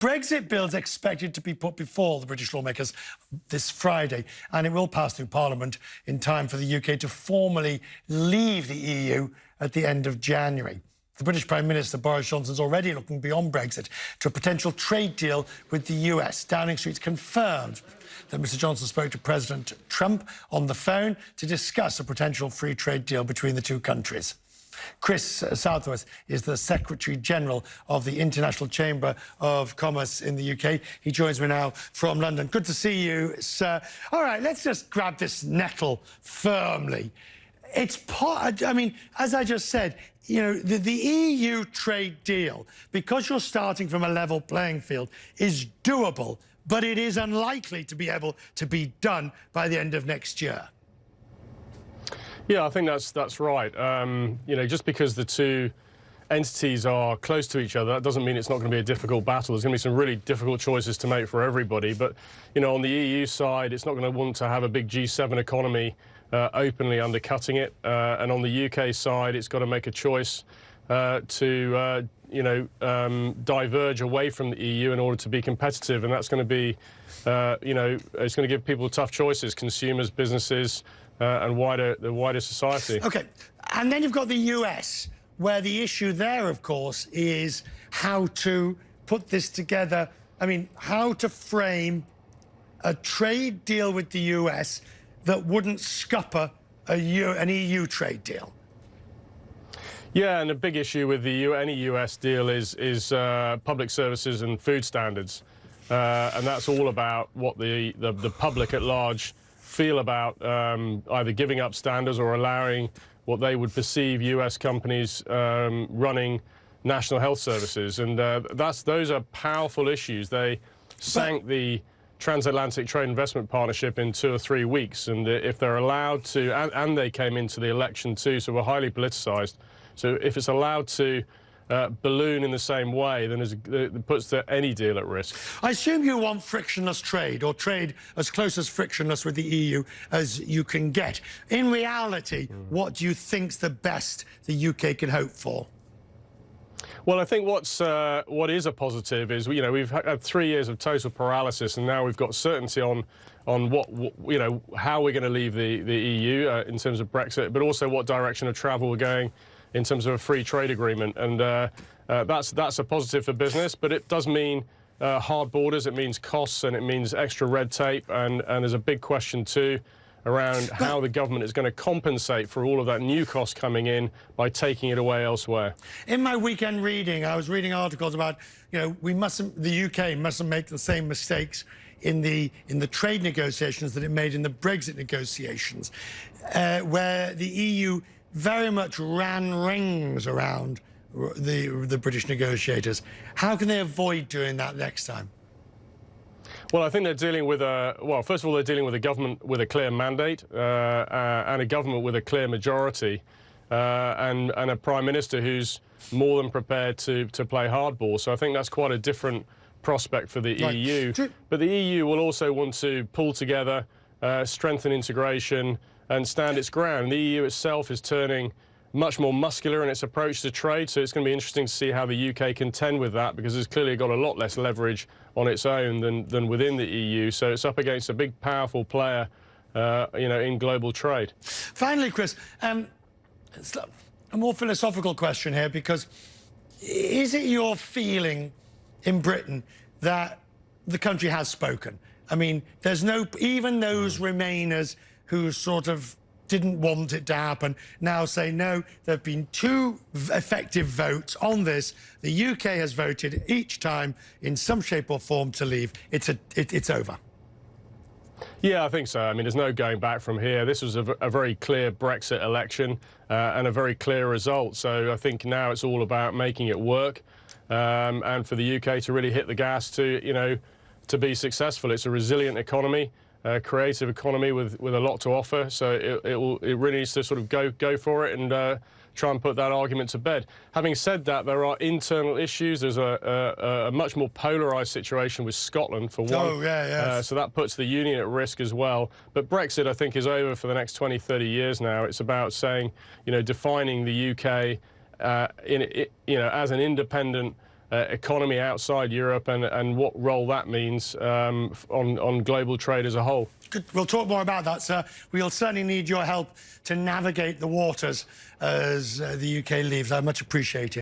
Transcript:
Brexit bill's expected to be put before the British lawmakers this Friday, and it will pass through Parliament in time for the UK to formally leave the EU at the end of January. The British Prime Minister Boris Johnson is already looking beyond Brexit to a potential trade deal with the US. Downing Street's confirmed that Mr Johnson spoke to President Trump on the phone to discuss a potential free trade deal between the two countries. Chris Southworth is the Secretary-General of the International Chamber of Commerce in the UK. He joins me now from London. Good to see you, sir. All right, let's just grab this nettle firmly. I mean, as I just said, you know, the EU trade deal, because you're starting from a level playing field, is doable, but it is unlikely to be able to be done by the end of next year. Yeah, I think that's right. You know, just because the two entities are close to each other, that doesn't mean it's not going to be a difficult battle. There's going to be some really difficult choices to make for everybody. But, you know, on the EU side, it's not going to want to have a big G7 economy openly undercutting it. And on the UK side, it's got to make a choice to, you know, diverge away from the EU in order to be competitive. And that's going to be, you know, it's going to give people tough choices, consumers, businesses, and the wider society. OK. And then you've got the US, where the issue there, of course, is how to put this together. I mean, how to frame a trade deal with the US that wouldn't scupper an EU trade deal. Yeah, and a big issue with any US deal is public services and food standards. And that's all about what the public at large feel about either giving up standards or allowing what they would perceive US companies running national health services. And those are powerful issues. They sank the Transatlantic Trade Investment Partnership in 2 or 3 weeks. And if they're allowed to, and they came into the election too, so we're highly politicized. So if it's allowed to balloon in the same way, then it puts any deal at risk. I assume you want frictionless trade, or trade as close as frictionless with the EU as you can get. In reality, what do you think's the best the UK can hope for? Well, I think what is a positive is, you know, we've had 3 years of total paralysis, and now we've got certainty on what you know, how we're going to leave the EU in terms of Brexit, but also what direction of travel we're going in terms of a free trade agreement. And that's a positive for business, but it does mean hard borders, it means costs, and it means extra red tape, and there's a big question too around how the government is going to compensate for all of that new cost coming in by taking it away elsewhere. In my weekend reading, I was reading articles about, you know, the UK mustn't make the same mistakes in the trade negotiations that it made in the Brexit negotiations, where the EU very much ran rings around the British negotiators. How can they avoid doing that next time? Well, I think they're dealing with well, first of all, they're dealing with a government with a clear mandate and a government with a clear majority and a Prime Minister who's more than prepared to play hardball. So I think that's quite a different prospect for the EU. But the EU will also want to pull together, strengthen integration and stand its ground. The EU itself is turning much more muscular in its approach to trade, so it's going to be interesting to see how the UK contend with that, because it's clearly got a lot less leverage on its own than within the EU. So it's up against a big, powerful player, you know, in global trade. Finally, Chris, it's a more philosophical question here, because is it your feeling in Britain that the country has spoken? I mean, there's even those Remainers who sort of didn't want it to happen now say, no, there have been 2 effective votes on this. The UK has voted each time in some shape or form to leave. It's over. Yeah, I think so. I mean, there's no going back from here. This was a very clear Brexit election and a very clear result. So I think now it's all about making it work and for the UK to really hit the gas to, you know, to be successful. It's a resilient economy. Creative economy with a lot to offer, so it really needs to sort of go for it and try and put that argument to bed. Having said that, there are internal issues. There's a much more polarised situation with Scotland, for one. Oh, yeah, yeah. So that puts the Union at risk as well. But Brexit, I think, is over for the next 20, 30 years now. It's about saying, you know, defining the UK, you know, as an independent economy outside Europe and what role that means on global trade as a whole. Good. We'll talk more about that, sir. We'll certainly need your help to navigate the waters as the UK leaves. I much appreciate it.